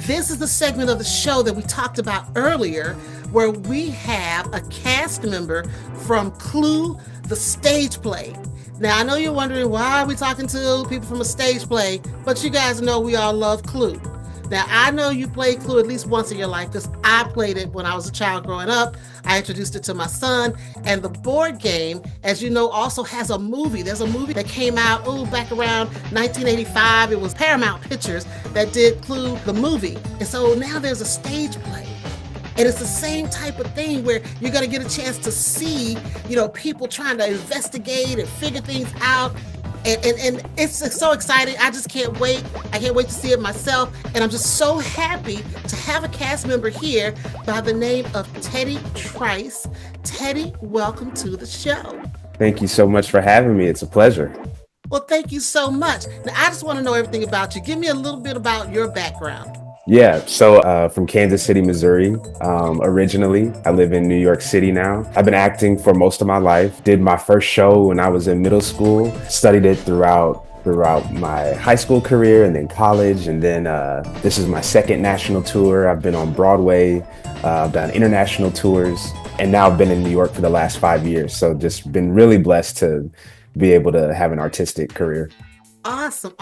This is the segment of the show that we talked about earlier, where we have a cast member from Clue, the stage play. Now, I know you're wondering, why are we talking to people from a stage play? But you guys know we all love Clue. Now, I know you played Clue at least once in your life because I played it when I was a child growing up. I introduced it to my son. And the board game, as you know, also has a movie. There's a movie that came out, back around 1985. It was Paramount Pictures that did Clue, the movie. And so now there's a stage play. And it's the same type of thing where you're going to get a chance to see, people trying to investigate and figure things out. And it's so exciting. I just can't wait. I can't wait to see it myself. And I'm just so happy to have a cast member here by the name of Teddy Trice. Teddy, welcome to the show. Thank you so much for having me. It's a pleasure. Well, thank you so much. Now, I just want to know everything about you. Give me a little bit about your background. Yeah, so from Kansas City, Missouri, originally. I live in New York City now. I've been acting for most of my life. Did my first show when I was in middle school. Studied it throughout my high school career and then college. And then this is my second national tour. I've been on Broadway, I've done international tours, and now I've been in New York for the last 5 years. So just been really blessed to be able to have an artistic career. Awesome.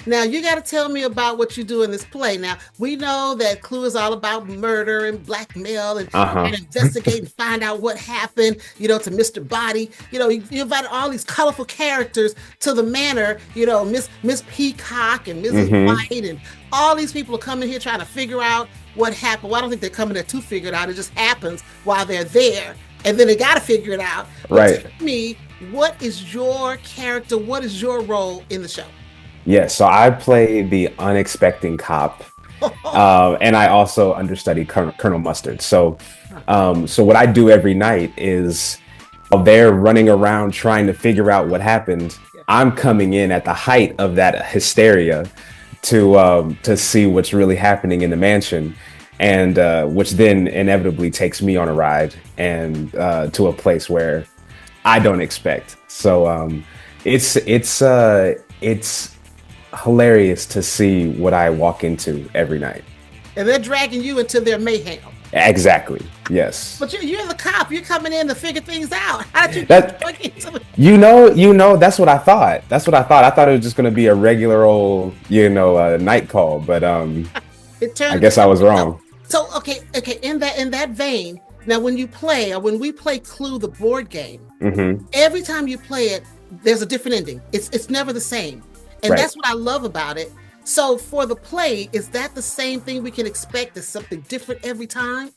Now, you got to tell me about what you do in this play. Now, we know that Clue is all about murder and blackmail and investigate and find out what happened, to Mr. Body. You invited all these colorful characters to the manor, Miss Peacock and Mrs. White, and all these people are coming here trying to figure out what happened. Well, I don't think they're coming there to figure it out. It just happens while they're there. And then they got to figure it out. Right. Tell me, what is your character? What is your role in the show? Yeah, so I play the unexpected cop, and I also understudy Colonel Mustard. So what I do every night is, while they're running around trying to figure out what happened, I'm coming in at the height of that hysteria to see what's really happening in the mansion, and which then inevitably takes me on a ride and to a place where I don't expect. So it's hilarious to see what I walk into every night. And they're dragging you into their mayhem. Exactly. Yes. But you're the cop. You're coming in to figure things out. How did you get that's what I thought. I thought it was just going to be a regular old, night call. But I guess I was wrong. So okay. In that vein. Now, when we play Clue, the board game, every time you play it, there's a different ending. It's never the same. And That's what I love about it. So for the play, is that the same thing we can expect? Is something different every time?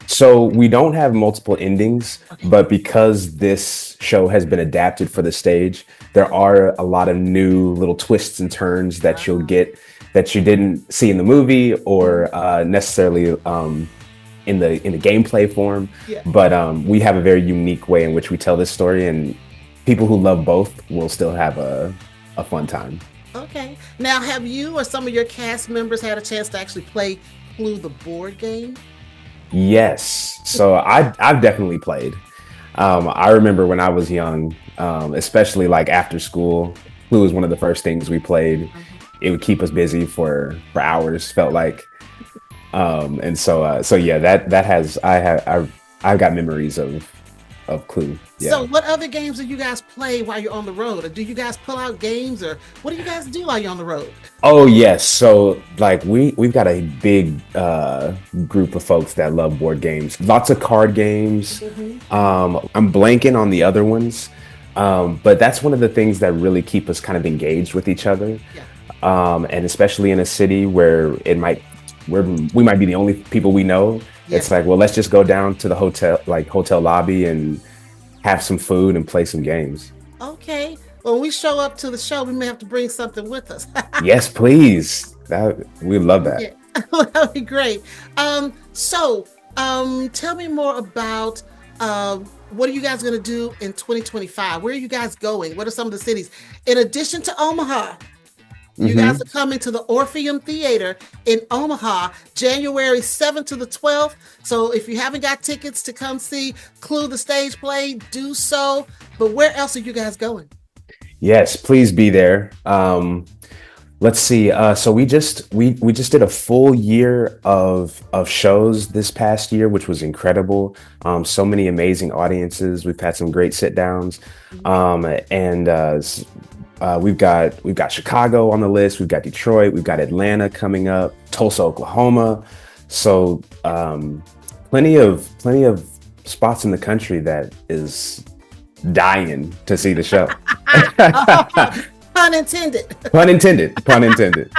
So we don't have multiple endings, but because this show has been adapted for the stage, there are a lot of new little twists and turns that you'll get that you didn't see in the movie or necessarily in the gameplay form. Yeah. But we have a very unique way in which we tell this story, and people who love both will still have a fun time. Okay. Now, have you or some of your cast members had a chance to actually play Clue, the board game? Yes. So I've definitely played. I remember when I was young, especially like after school, Clue was one of the first things we played. It would keep us busy for hours, felt like. And so yeah, that has I've got memories of Clue. Yeah. So what other games do you guys play while you're on the road? Or do you guys pull out games, or what do you guys do while you're on the road? Oh yes. So like we've got a big group of folks that love board games. Lots of card games. I'm blanking on the other ones. But that's one of the things that really keep us kind of engaged with each other. Yeah. And especially in a city where we might be the only people we know. Yeah. It's like, well, let's just go down to the hotel lobby and have some food and play some games. Okay. When we show up to the show, we may have to bring something with us. Yes, please. We love that. Yeah. That would be great. So tell me more about what are you guys going to do in 2025? Where are you guys going? What are some of the cities? In addition to Omaha, you guys are coming to the Orpheum Theater in Omaha, January 7th to the 12th. So if you haven't got tickets to come see Clue, the stage play, do so. But where else are you guys going? Yes, please be there. Let's see. So we just did a full year of shows this past year, which was incredible. So many amazing audiences. We've had some great sit downs, and we've got Chicago on the list. We've got Detroit. We've got Atlanta coming up. Tulsa, Oklahoma. So plenty of spots in the country that is dying to see the show. Pun intended. Pun intended. Pun intended.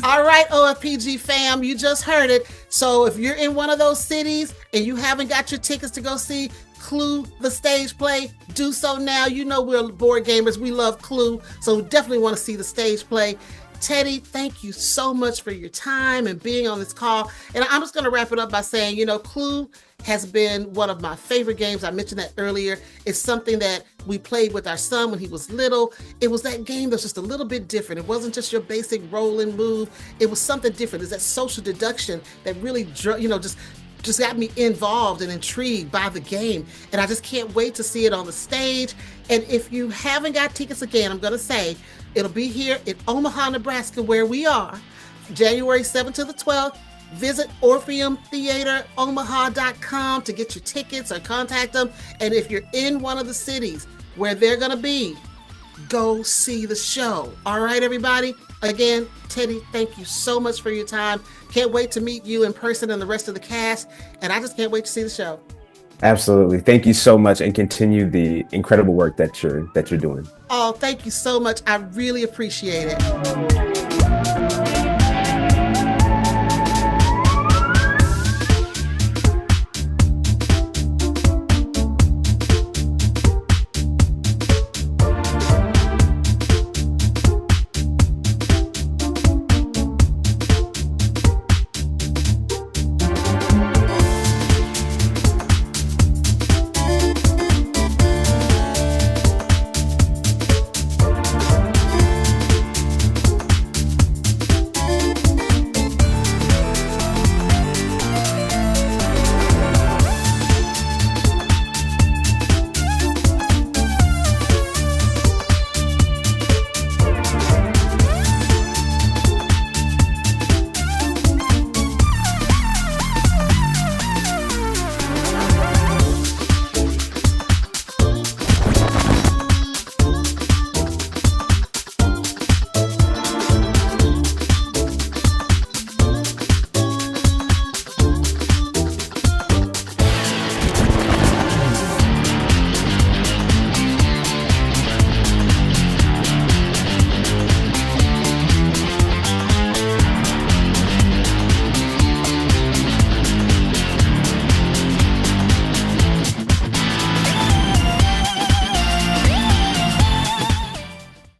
All right, OFPG fam, you just heard it. So if you're in one of those cities and you haven't got your tickets to go see Clue the stage play, do so now. You know we're board gamers. We love Clue, so definitely want to see the stage play. Teddy, thank you so much for your time and being on this call. And I'm just going to wrap it up by saying, Clue has been one of my favorite games. I mentioned that earlier. It's something that we played with our son when he was little. It was that game that's just a little bit different. It wasn't just your basic roll and move. It was something different. It's that social deduction that really, just got me involved and intrigued by the game. And I just can't wait to see it on the stage. And if you haven't got tickets, again, I'm going to say it'll be here in Omaha, Nebraska, where we are, January 7th to the 12th. Visit orpheumtheateromaha.com to get your tickets or contact them. And if you're in one of the cities where they're going to be, go see the show. All right, everybody? Again, Teddy, thank you so much for your time. Can't wait to meet you in person and the rest of the cast. And I just can't wait to see the show. Absolutely. Thank you so much, and continue the incredible work that you're doing. Oh, thank you so much. I really appreciate it.